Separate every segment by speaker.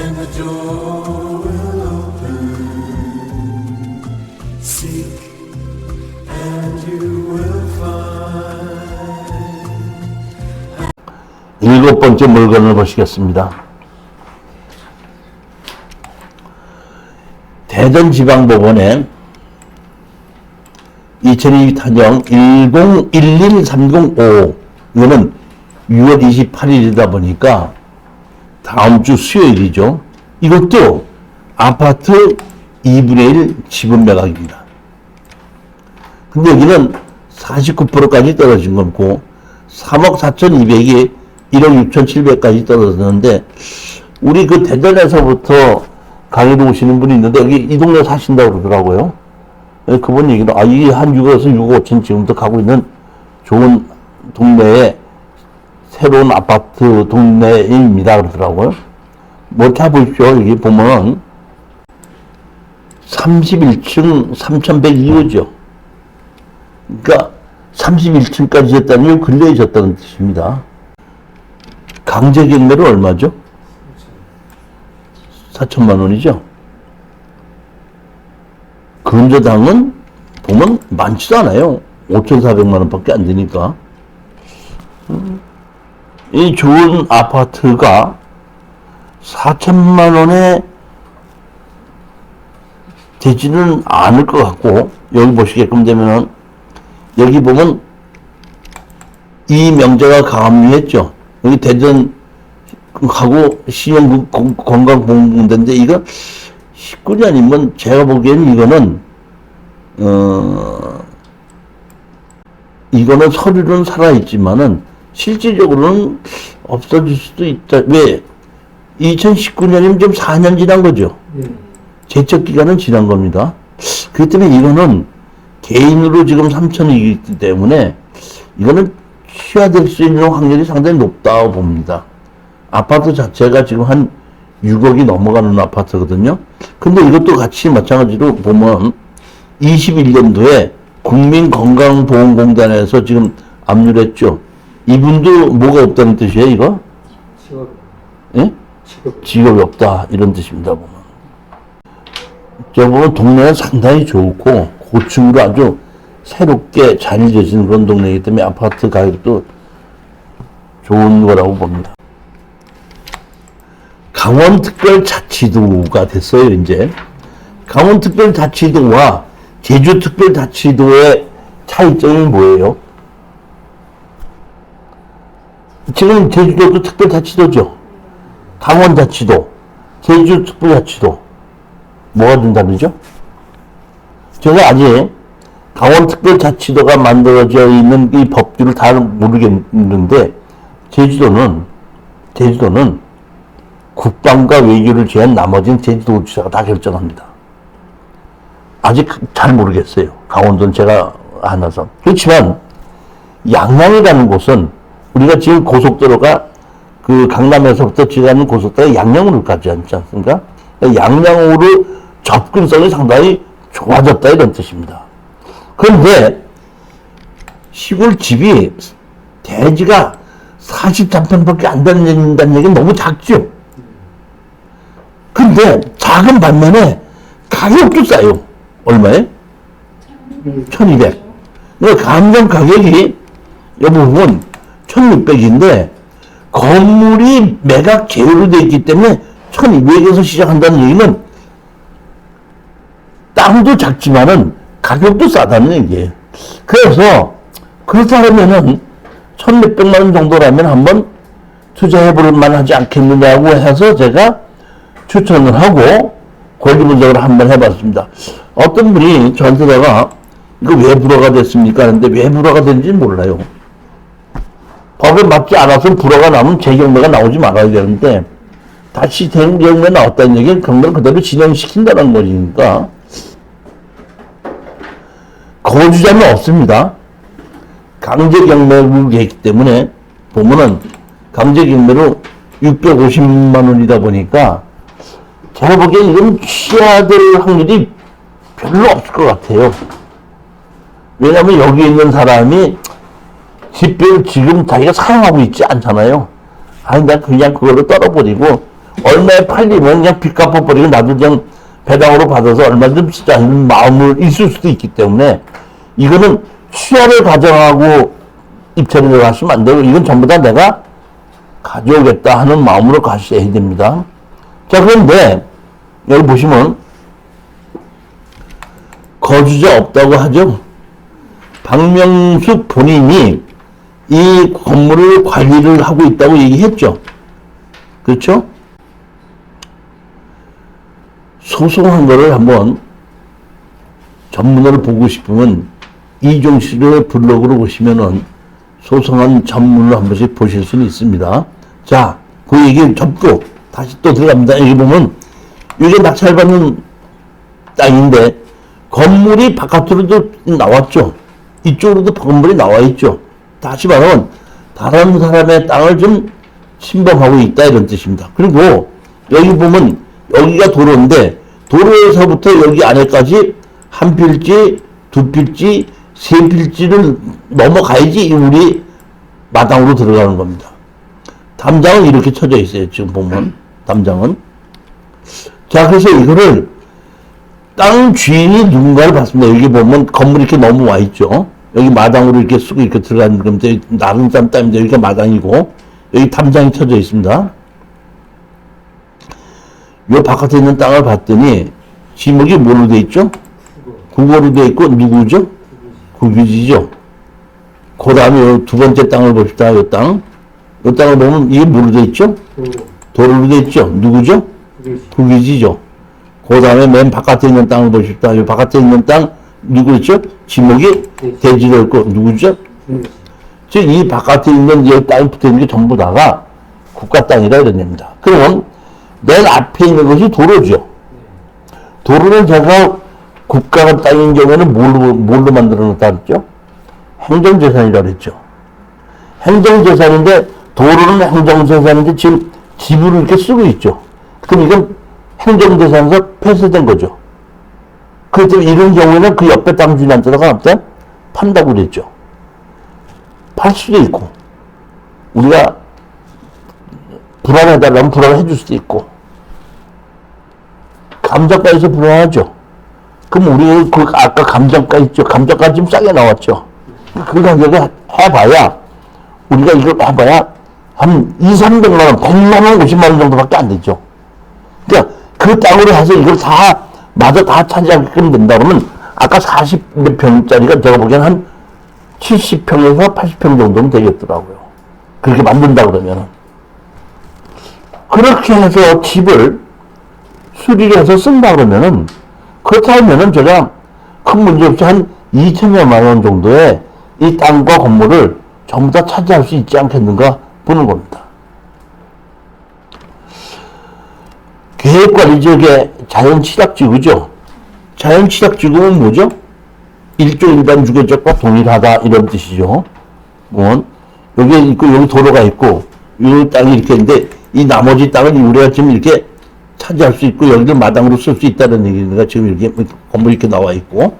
Speaker 1: and the door will open. Seek and you will find.
Speaker 2: 일곱 번째 물건을 보시겠습니다. 대전지방법원에 2022 타정 1011305 이거는 6월 28일이다 보니까 다음 주 수요일이죠. 이것도 아파트 2분의 1 지분 매각입니다. 근데 여기는 49%까지 떨어진 거고 3억 4,200이 1억 6,700까지 떨어졌는데 우리 그 대전에서부터 강의로 오시는 분이 있는데 여기 이 동네 사신다고 그러더라고요. 그분 얘기는 이게 한 6억에서 6억 5천 지금부터 가고 있는 좋은 동네에 새로운 아파트 동네입니다 그러더라고요. 뭐 찾아보십시오. 여기 보면 31층 3,102호죠. 그러니까 31층까지 졌다는 건 근래에 졌다는 뜻입니다. 강제 경매는 얼마죠? 4천만 원이죠. 근저당은 보면 많지도 않아요. 5,400만 원밖에 안 되니까. 이 좋은 아파트가 4천만 원에 되지는 않을 것 같고, 여기 보시게끔 되면은, 여기 보면 이 명제가 가압류했죠. 여기 대전 하고 시흥 건강보험공단인데 이거 19년이면 제가 보기에는 이거는 서류는 살아있지만은 실질적으로는 없어질 수도 있다. 왜? 2019년이면 지금 4년 지난 거죠. 제척 기간은 지난 겁니다. 그렇기 때문에 이거는 개인으로 지금 3천이기 때문에 이거는 취하될 수 있는 확률이 상당히 높다고 봅니다. 아파트 자체가 지금 한 6억이 넘어가는 아파트거든요. 근데 이것도 같이 마찬가지로 보면 21년도에 국민건강보험공단에서 지금 압류했죠. 이분도 뭐가 없다는 뜻이에요, 이거?
Speaker 3: 직업이.
Speaker 2: 예? 직업이 없다. 이런 뜻입니다, 보면. 저 보면 동네는 상당히 좋고, 고층으로 아주 새롭게 잘 지어진 그런 동네이기 때문에 아파트 가격도 좋은 거라고 봅니다. 강원특별자치도가 됐어요, 이제. 강원특별자치도와 제주특별자치도의 차이점이 뭐예요? 지금 제주도도 특별자치도죠. 강원자치도, 제주특별자치도. 뭐가 좀 다르죠? 제가 아직 강원특별자치도가 만들어져 있는 이 법규를 다 모르겠는데, 제주도는 국방과 외교를 제한 나머지는 제주도지사가 다 결정합니다. 아직 잘 모르겠어요. 강원도는 제가 안와서. 그렇지만 양양이라는 곳은 우리가 지금 고속도로가 그 강남에서부터 지나는 고속도로가 양양으로 가지 않지 않습니까? 양양으로 접근성이 상당히 좋아졌다 이런 뜻입니다. 그런데 시골 집이 대지가 43평밖에 안 된다는 얘기는 너무 작죠. 근데 작은 반면에 가격도 싸요. 얼마에? 1,200. 그러니까 감정 가격이 여기 보면 1,600인데 건물이 매각 제외로 되어 있기 때문에 1,200에서 시작한다는 얘기는 땅도 작지만은 가격도 싸다는 얘기예요. 그래서 그렇다면은 1,600만 원 정도라면 한번 투자해볼 만하지 않겠느냐고 해서 제가 추천을 하고 권리 분석을 한번 해봤습니다. 어떤 분이 저한테다가 이거 왜 불허가 됐습니까? 하는데 왜 불허가 된지 몰라요. 법에 맞지 않아서 불허가 나면 재경매가 나오지 말아야 되는데 다시 재경매 나왔다는 얘기는 경매를 그대로 진행시킨다는 거니까 거주자는 없습니다. 강제경매이기 때문에 보면은 강제경매로 650만 원이다 보니까 제가 보기엔 이건 취하될 확률이 별로 없을 것 같아요. 왜냐하면 여기 있는 사람이 집을 지금 자기가 사용하고 있지 않잖아요. 난 그냥 그걸로 떨어버리고 얼마에 팔리면 그냥 빚 갚아버리고 나도 그냥 배당으로 받아서 얼마 좀 쓰자는 마음을 있을 수도 있기 때문에 이거는 수혈을 가정하고 입찰을 하시면 안 되고 이건 전부 다 내가 가져오겠다 하는 마음으로 가셔야 됩니다. 자, 그런데 여기 보시면 거주자 없다고 하죠. 박명숙 본인이 이 건물을 관리를 하고 있다고 얘기했죠. 그렇죠? 소송한 거를 한번 전문으로 보고 싶으면 이종실의 블로그로 보시면은 소송한 전문을 한 번씩 보실 수는 있습니다. 자, 그 얘기 접고 다시 또 들어갑니다. 여기 보면 이게 낙찰받는 땅인데 건물이 바깥으로도 나왔죠. 이쪽으로도 건물이 나와 있죠. 다시 말하면 다른 사람의 땅을 좀 침범하고 있다 이런 뜻입니다. 그리고 여기 보면 여기가 도로인데 도로에서부터 여기 안에까지 한 필지, 두 필지, 세 필지를 넘어가야지 우리 마당으로 들어가는 겁니다. 담장은 이렇게 쳐져 있어요. 지금 보면 담장은. 자, 그래서 이거를 땅 주인이 누군가를 봤습니다. 여기 보면 건물이 이렇게 넘어와 있죠. 여기 마당으로 이렇게 쓰고 이렇게 들어가는 건데 나른 땅인데 여기가 마당이고 여기 담장이 쳐져 있습니다. 요 바깥에 있는 땅을 봤더니 지목이 뭘로 돼 있죠? 국어로 돼 있고 누구죠? 국유지죠. 그 다음에 두 번째 땅을 봅시다. 요 땅. 요 땅을 보면 이게 뭐로 돼 있죠? 도로로 돼 있죠. 누구죠? 국유지죠. 그 다음에 맨 바깥에 있는 땅을 보십시다. 요 바깥에 있는 땅 누구죠? 지목이 대지로 있고 누구죠? 즉 이 바깥에 있는 이 땅이 붙어 있는 게 전부 다가 국가 땅이라 이런 겁니다. 그러면 맨 앞에 있는 것이 도로죠. 도로는 제가 국가 땅인 경우에는 뭘로 만들어 놓다 그랬죠? 행정재산이라고 그랬죠. 행정재산인데 도로는 행정재산인데 지금 집으로 이렇게 쓰고 있죠. 그럼 이건 행정재산에서 폐쇄된 거죠. 그렇기 때문에 이런 경우에는 그 옆에 땅 주인한테다가 아무튼 판다고 그랬죠. 팔 수도 있고 우리가 불안해달라면 불안해 줄 수도 있고 감정가에서 불안하죠. 그럼 우리 그 아까 감정가 있죠. 감정가 지금 싸게 나왔죠. 그 가격에 해봐야 우리가 이걸 해봐야 한 2, 300만 원, 100만 원, 50만 원 정도밖에 안 되죠. 그러니까 그 땅으로 해서 이걸 다 마저 다 차지하게끔 된다 그러면 아까 40몇 평짜리가 제가 보기엔 한 70평에서 80평 정도는 되겠더라고요. 그렇게 만든다 그러면은. 그렇게 해서 집을 수리를 해서 쓴다 그러면은 그렇다면은 제가 큰 문제 없이 한 2천여만 원 정도의 이 땅과 건물을 전부 다 차지할 수 있지 않겠는가 보는 겁니다. 계획관리지역의 자연취락지구죠. 자연취락지구는 뭐죠? 일조 일반 주거지역과 동일하다 이런 뜻이죠. 여기 있고 여기 도로가 있고 이 땅이 이렇게 있는데 이 나머지 땅을 우리가 지금 이렇게 차지할 수 있고 여기를 마당으로 쓸 수 있다는 얘기가 지금 이렇게 건물이 이렇게 나와 있고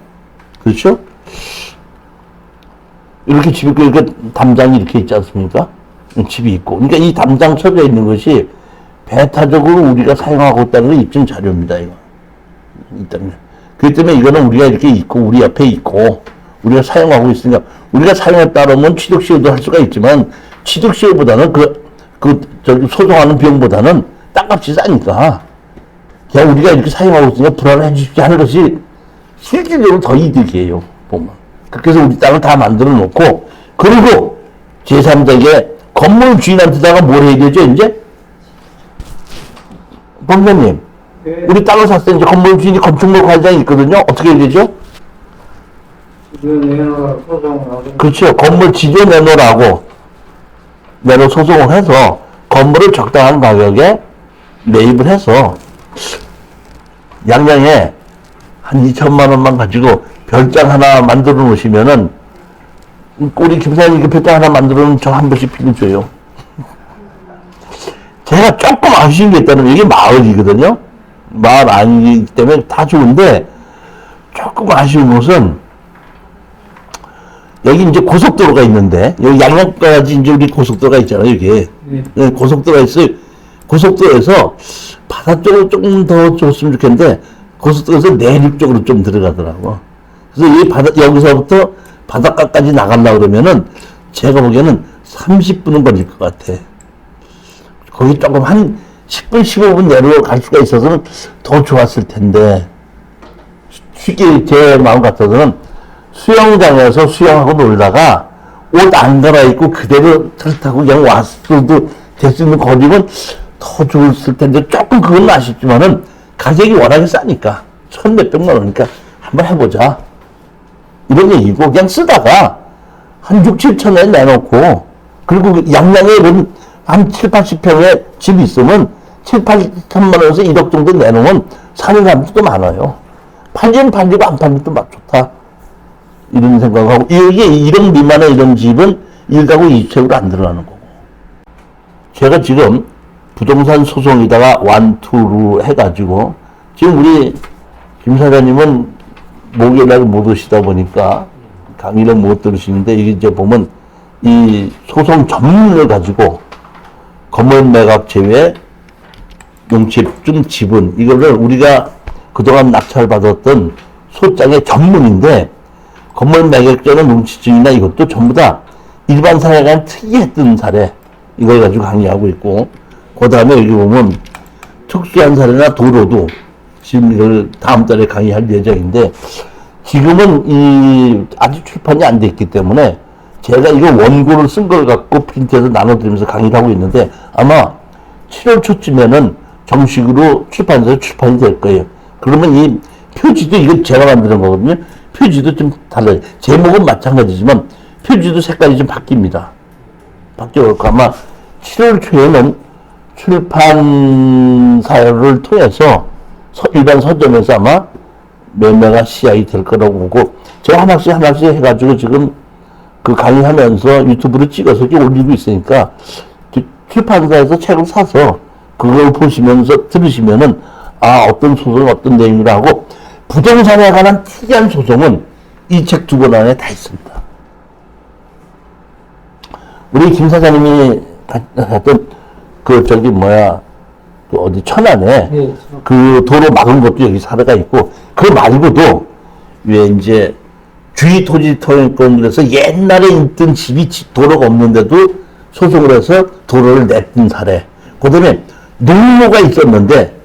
Speaker 2: 그렇죠? 이렇게 집이 있고 이렇게 담장이 이렇게 있지 않습니까? 집이 있고 그러니까 이 담장 쳐져 있는 것이 배타적으로 우리가 사용하고 있다는 게 입증 자료입니다. 이거. 그렇기 때문에 이거는 우리가 이렇게 있고 우리 옆에 있고 우리가 사용하고 있으니까 우리가 사용했다 그러면 취득시효도 할 수가 있지만 취득시효보다는 저기 소송하는 비용보다는 땅값이 싸니까 그냥 우리가 이렇게 사용하고 있으니까 불안해 주십시오 하는 것이 실질적으로 더 이득이에요. 보면. 그래서 우리 땅을 다 만들어 놓고 그리고 제3자에게 건물 주인한테다가 뭘 해야 되죠 이제? 본사님, 네. 우리 땅을 샀을 때 이제 건물 주인이 건축물 관장이 있거든요. 어떻게 해야 되죠?
Speaker 3: 지조 내놓으라고 소송을 하고.
Speaker 2: 그렇죠. 건물 지조 내놓으라고 소송을 해서 건물을 적당한 가격에 매입을 해서 양양에 한 2천만 원만 가지고 별장 하나 만들어 놓으시면은 우리 김사님 그 별장 하나 만들어 놓으면 저 한 번씩 빌려줘요. 제가 조금 아쉬운 게 있다면 이게 마을이거든요. 마을 아니기 때문에 다 좋은데 조금 아쉬운 것은 여기 이제 고속도로가 있는데 여기 양양까지 이제 우리 고속도로가 있잖아요. 여기 네. 고속도로가 있어요. 고속도로에서 바다 쪽으로 조금 더 줬으면 좋겠는데 고속도로에서 내륙 쪽으로 좀 들어가더라고. 그래서 이 바다 여기서부터 바닷가까지 나가려고 그러면은 제가 보기에는 30분은 걸릴 것 같아. 거기 조금 한 10분, 15분 내로 갈 수가 있어서는 더 좋았을 텐데, 쉽게 제 마음 같아서는 수영장에서 수영하고 놀다가 옷 안 갈아입고 그대로 차를 타고 그냥 왔어도 될 수 있는 거리면 더 좋았을 텐데, 조금 그건 아쉽지만은 가격이 워낙에 싸니까, 1,몇백만 원이니까 한번 해보자. 이런 얘기고, 그냥 쓰다가 한 6, 7천에 내놓고, 그리고 양양에 이런 한 7, 80평의 집이 있으면 7, 8천만 원에서 1억 정도 내놓으면 사는 사람들도 많아요. 팔리면 팔리고 안 팔리면 또 막 좋다. 이런 생각하고, 이게 1억 미만의 이런 집은 1가구 2채로 안 들어가는 거고. 제가 지금 부동산 소송에다가 완투로 해가지고, 지금 우리 김 사장님은 목요일날 못 오시다 보니까 강의를 못 들으시는데, 이게 이제 보면 이 소송 전문을 가지고 건물 매각 제외 용집중 지분, 이거를 우리가 그동안 낙찰받았던 소장의 전문인데, 건물 매각자는 뭉치증이나 이것도 전부 다 일반 사례가 특이했던 사례, 이걸 가지고 강의하고 있고, 그 다음에 여기 보면 특수한 사례나 도로도 지금 이걸 다음 달에 강의할 예정인데, 지금은 이 아직 출판이 안 됐기 때문에 제가 이거 원고를 쓴 걸 갖고 프린트해서 나눠드리면서 강의를 하고 있는데, 아마 7월 초쯤에는 정식으로 출판돼서 출판이 될 거예요. 그러면 이 표지도 이거 제가 만드는 거거든요. 표지도 좀 달라요. 제목은 마찬가지지만 표지도 색깔이 좀 바뀝니다. 바뀌어갖고 아마 7월 초에는 출판사를 통해서 일반 서점에서 아마 매매가 시작이 될 거라고 보고, 제가 하나씩 해가지고 지금 그 강의하면서 유튜브로 찍어서 올리고 있으니까, 출판사에서 책을 사서 그걸 보시면서 들으시면은, 아, 어떤 소송, 어떤 내용이라 하고, 부동산에 관한 특이한 소송은 이 책 두 권 안에 다 있습니다. 우리 김 사장님이 했던 그 어디 천안에
Speaker 3: 네.
Speaker 2: 그 도로 막은 것도 여기 사례가 있고, 그 말고도 왜 이제 주의 토지 토양권에서 옛날에 있던 집이 도로가 없는데도 소송을 해서 도로를 냈던 사례. 그 다음에 농로가 있었는데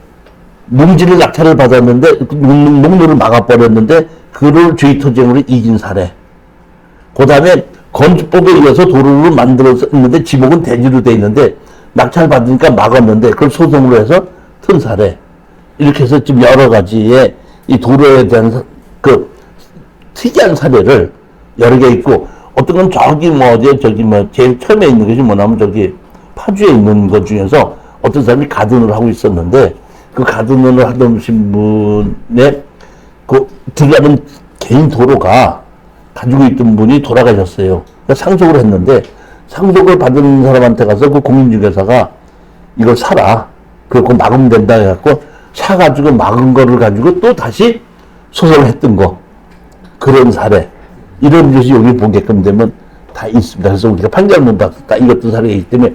Speaker 2: 농지를 낙찰을 받았는데 농로를 막아버렸는데 그를 주의 토지행으로 이긴 사례. 그 다음에 건축법에 의해서 도로를 만들었는데 지목은 대지로 돼 있는데 낙찰 받으니까 막았는데 그걸 소송으로 해서 튼 사례. 이렇게 해서 지금 여러 가지의 이 도로에 대한 그 특이한 사례를 여러 개 있고, 어떤 건 제일 처음에 있는 것이 뭐냐면 저기 파주에 있는 것 중에서 어떤 사람이 가든을 하고 있었는데, 그 가든을 하던 분의 그 들어가는 개인 도로가 가지고 있던 분이 돌아가셨어요. 그러니까 상속을 했는데, 상속을 받은 사람한테 가서 그 공인중개사가 이걸 사라. 그거 막으면 된다 해갖고 사가지고 막은 거를 가지고 또 다시 소송을 했던 거. 그런 사례. 이런 것이 여기 보게끔 되면 다 있습니다. 그래서 우리가 판결문 받았다. 이것도 사례이기 있기 때문에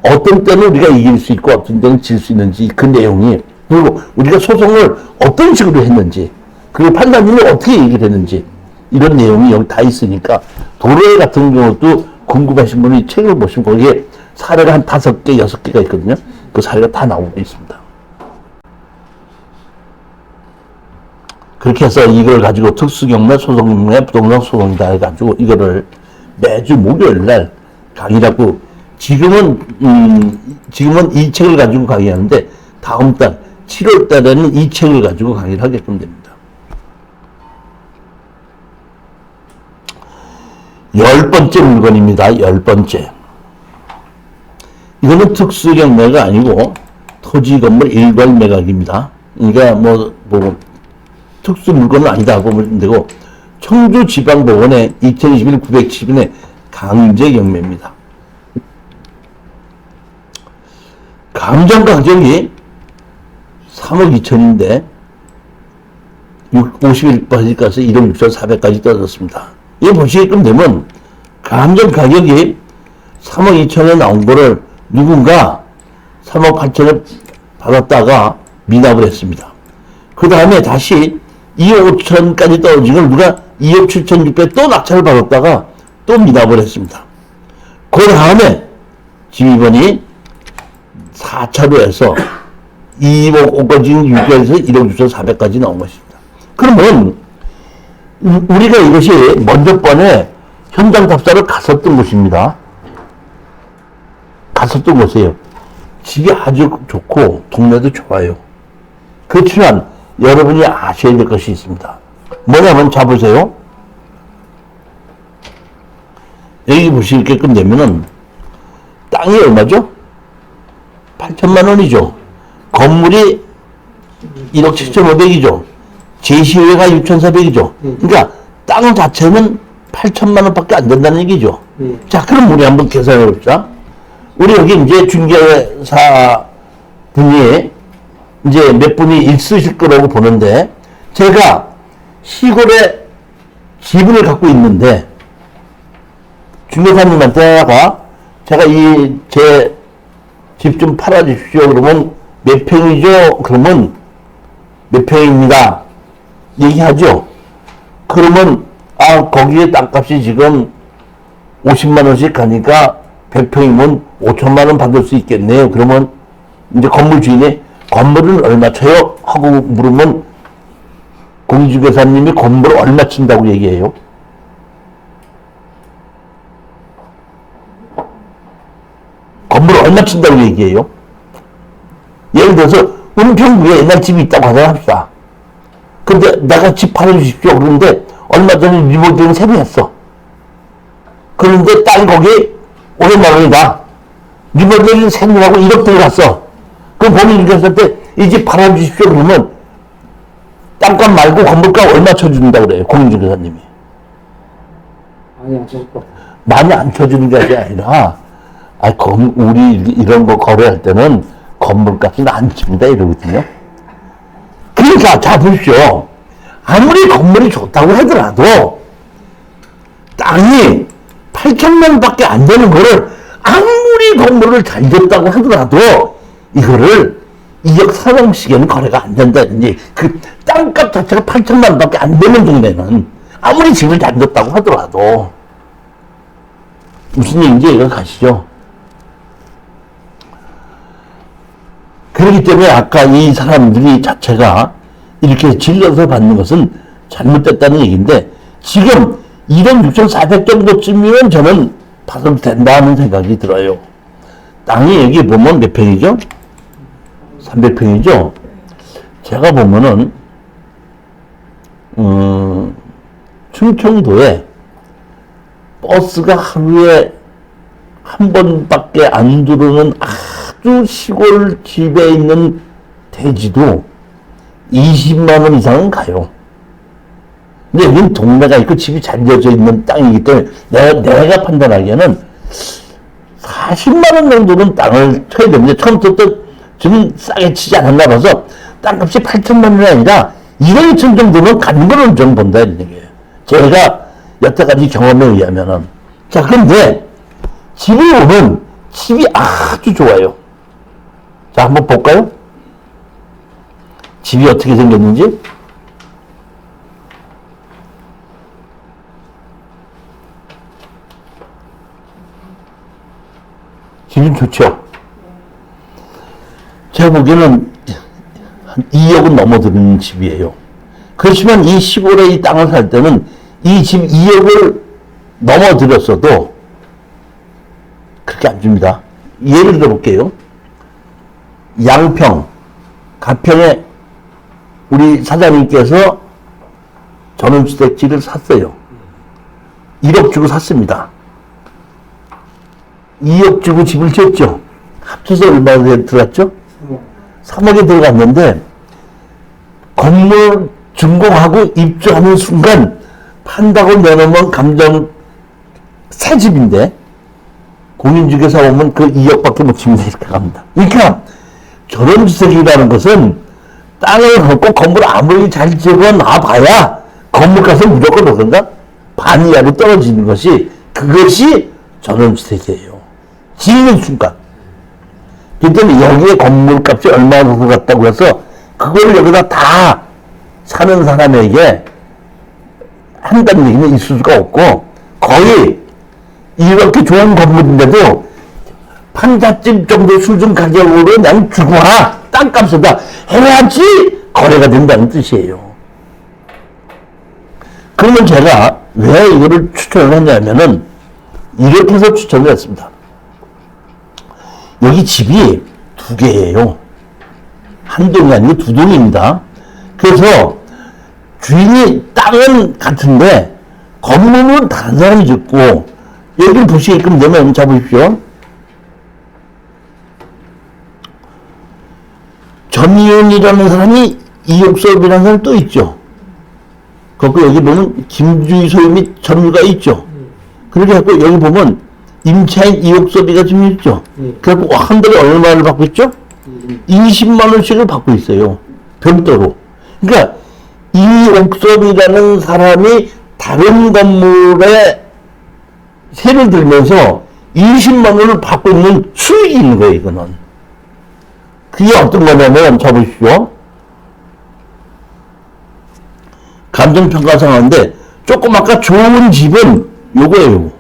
Speaker 2: 어떤 때는 우리가 이길 수 있고 어떤 때는 질 수 있는지 그 내용이, 그리고 우리가 소송을 어떤 식으로 했는지, 그리고 판사님이 어떻게 얘기를 했는지, 이런 내용이 여기 다 있으니까, 도로에 같은 경우도 궁금하신 분이 책을 보시면 거기에 사례가 한 5개, 6개가 있거든요. 그 사례가 다 나오고 있습니다. 그렇게 해서 이걸 가지고 특수경매, 소송경매, 부동산 소송이다 해가지고 이거를 매주 목요일날 강의라고, 지금은 이 책을 가지고 강의하는데 다음 달 7월 달에는 이 책을 가지고 강의를 하게끔 됩니다. 10번째 물건입니다. 10번째. 이거는 특수경매가 아니고 토지건물 일괄 매각입니다. 그러니까 특수 물건은 아니다 보면 되고, 청주지방법원의 2021 970인의 강제경매입니다. 감정 가격이 3억 2천인데 51%까지 가서 1억 6,400까지 떨어졌습니다. 이거 보시게끔 되면 감정 가격이 3억 2천에 나온 거를 누군가 3억 8천을 받았다가 미납을 했습니다. 그 다음에 다시 2억 5천까지 떨어진 걸 누가 2억 7천6백 또 낙찰을 받았다가 또 미납을 했습니다. 그 다음에 지휘번이 4차로 해서 2억 5까지 6에서 1억 6천 4백까지 나온 것입니다. 그러면 우리가 이것이 먼저 번에 현장 답사를 갔었던 곳입니다. 갔었던 곳이에요. 집이 아주 좋고 동네도 좋아요. 그렇지만 여러분이 아셔야 될 것이 있습니다. 뭐냐면 자 보세요. 여기 보시게끔 되면은 땅이 얼마죠? 8천만 원이죠. 건물이 1억 7,500이죠. 제시효가 6,400이죠. 그러니까 땅 자체는 8천만 원밖에 안 된다는 얘기죠. 자, 그럼 우리 한번 계산해 봅시다. 우리 여기 이제 중개사 분이 이제 몇 분이 있으실 거라고 보는데, 제가 시골에 지분을 갖고 있는데, 중개사님한테다가 제가 이 제 집 좀 팔아주십시오. 그러면 몇 평이죠? 그러면 몇 평입니다. 얘기하죠. 그러면 거기에 땅값이 지금 50만 원씩 가니까 100평이면 5천만 원 받을 수 있겠네요. 그러면 이제 건물 주인이 건물은 얼마 쳐요? 하고 물으면 공인중개사님이 건물을 얼마 친다고 얘기해요? 건물을 얼마 친다고 얘기해요? 예를 들어서 은평구에 옛날 집이 있다고 하자 합시다. 근데 내가 집 팔아주십시오. 그런데 얼마 전에 리모델링 새로 했어. 그런데 땅 거기 500만 원이다. 리모델링 새로 하고 1억 들어갔어. 그럼 공인중개사 때 이 집 팔아주십시오. 그러면 땅값 말고 건물값 얼마 쳐준다고 그래요. 공인중개사님이.
Speaker 3: 많이 안 쳤고.
Speaker 2: 많이 안 쳐주는 게 아니라 우리 이런 거 거래할 때는 건물값은 안 칩니다 이러거든요. 그러니까 자 보십시오. 아무리 건물이 좋다고 하더라도 땅이 8천만 원밖에 안 되는 거를 아무리 건물을 잘 졌다고 하더라도 이거를 2억 4억씩에는 거래가 안 된다는 얘기. 그 땅값 자체가 8천만 원밖에 안 되는 동네는 아무리 집을 잘 졌다고 하더라도 무슨 얘기인지 이거 가시죠. 그렇기 때문에 아까 이 사람들이 자체가 이렇게 질러서 받는 것은 잘못됐다는 얘기인데, 지금 1억 6,400 정도쯤이면 저는 받아도 된다는 생각이 들어요. 땅이 여기 보면 몇 평이죠? 300평이죠? 제가 보면은 충청도에 버스가 하루에 한 번밖에 안 들어오는 아주 시골 집에 있는 대지도 20만 원 이상은 가요. 근데 여기는 동네가 있고 집이 잘 지어져 있는 땅이기 때문에 내가 판단하기에는 40만 원 정도는 땅을 쳐야 되는데, 처음부터 좀 싸게 치지 않았나 봐서 땅값이 8천만 원이 아니라 1억 2천 정도는 가는 거는 좀 본다 이런 얘기예요. 제가 여태까지 경험에 의하면은. 자, 근데 집에 오면 집이 아주 좋아요. 자, 한번 볼까요? 집이 어떻게 생겼는지. 집은 좋죠. 제가 보기에는 한 2억은 넘어드는 집이에요. 그렇지만 이 시골에 이 땅을 살 때는 이 집 2억을 넘어들였어도 그렇게 안 줍니다. 예를 들어 볼게요. 양평, 가평에 우리 사장님께서 전원주택지를 샀어요. 1억 주고 샀습니다. 2억 주고 집을 지었죠. 합쳐서 얼마 들어갔죠? 3억에 들어갔는데, 건물 준공하고 입주하는 순간 판다고 내놓으면 감정 새 집인데 공인중개사 오면 그 2억밖에 못 칩니다. 이렇게 갑니다. 그러니까 전원주택이라는 것은 땅을 갖고 건물을 아무리 잘 지어 놔봐야 건물값은 무조건 오른다? 반 이하로 떨어지는 것이, 그것이 전원주택이에요. 지는 순간. 그랬더니 여기에 건물값이 얼마나 들어갔다고 해서 그걸 여기다 다 사는 사람에게 한다는 얘기는 있을 수가 없고, 거의 이렇게 좋은 건물인데도 판잣집 정도 수준 가격으로 그냥 주거나 땅값에다 해야지 거래가 된다는 뜻이에요. 그러면 제가 왜 이거를 추천을 했냐면은 이렇게 해서 추천을 했습니다. 여기 집이 두 개예요. 한 동이 아니고 두 동입니다. 그래서 주인이 땅은 같은데 건물은 다른 사람이 짓고, 여기를 보시게끔 되면 잡으십시오. 전이윤이라는 사람이 이옥섭이라는 사람이 또 있죠. 거기 여기 보면 김주희 소유 및 전유가 있죠. 그렇게 해갖고 여기 보면 임차인 이옥섭이가 좀 있죠. 그래갖고 한 달에 얼마를 받고 있죠? 20만 원씩을 받고 있어요. 별도로. 그러니까 이옥섭이라는 사람이 다른 건물에 세를 들면서 20만 원을 받고 있는 수익이 있는 거예요, 이거는. 그게 어떤 거냐면, 잡으십시오. 감정평가상 하는데, 조금 아까 좋은 집은 요거예요.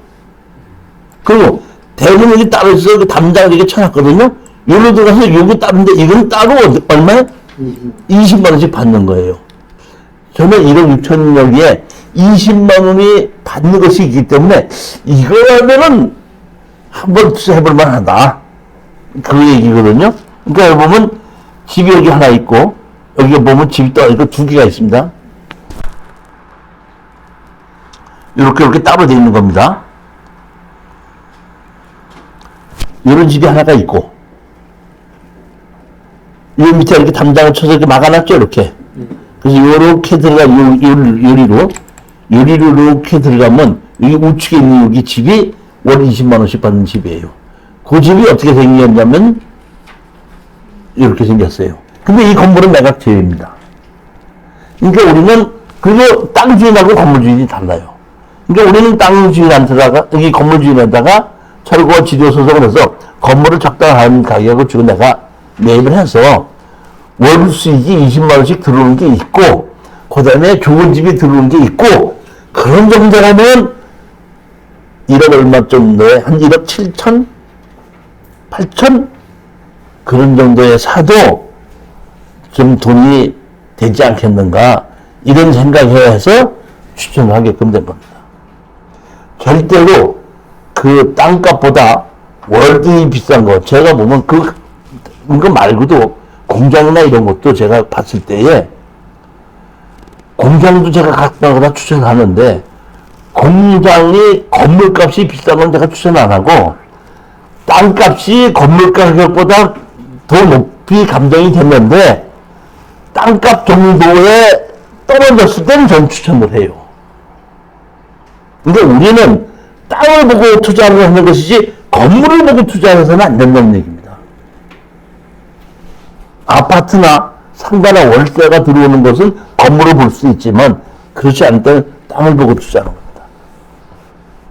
Speaker 2: 그리고 대부분 여기 따로 있어서 그 담장을 이렇게 쳐놨거든요. 요로 들어가서 요거 따른데, 이건 따로 얼마에? 20만 원씩 받는 거예요. 저는 1억 6천여기에 20만 원이 받는 것이 있기 때문에 이거라면은 한번 투자해볼 만하다. 그 얘기거든요. 그러니까 여기 보면 집이 여기 하나 있고, 여기 보면 집이 또 있고 두 개가 있습니다. 이렇게 따로 되어 있는 겁니다. 이런 집이 하나가 있고, 이 밑에 이렇게 담장을 쳐서 이렇게 막아놨죠, 이렇게. 그래서 요렇게 요리로 이렇게 들어가면 여기 우측에 있는 여기 집이 월 20만 원씩 받는 집이에요. 그 집이 어떻게 생겼냐면 이렇게 생겼어요. 근데 이 건물은 매각제입니다. 그러니까 우리는, 그리고 땅 주인하고 건물 주인이 달라요. 그러니까 우리는 땅 주인한테다가, 여기 건물 주인에다가 철거와 지도 소송을 해서 건물을 적당한 가격을 주고 내가 매입을 해서 월 수익이 20만 원씩 들어오는 게 있고, 그 다음에 좋은 집이 들어오는 게 있고, 그런 정도라면 1억 얼마 정도에 한 1억 7천? 8천? 그런 정도에 사도 좀 돈이 되지 않겠는가, 이런 생각해서 추천을 하게끔 된 겁니다. 절대로 그 땅값보다 월등히 비싼 거, 제가 보면 그거 말고도 공장이나 이런 것도 제가 봤을 때에, 공장도 제가 가끔가다 추천하는데, 공장이 건물값이 비싼 건 제가 추천 안 하고, 땅값이 건물 가격보다 더 높이 감정이 됐는데, 땅값 정도에 떨어졌을 때는 전 추천을 해요. 근데 우리는 땅을 보고 투자를 하는 것이지, 건물을 보고 투자해서는 안 된다는 얘기입니다. 아파트나 상가나 월세가 들어오는 것은 건물을 볼 수 있지만, 그렇지 않을 때는 땅을 보고 투자하는 거예요.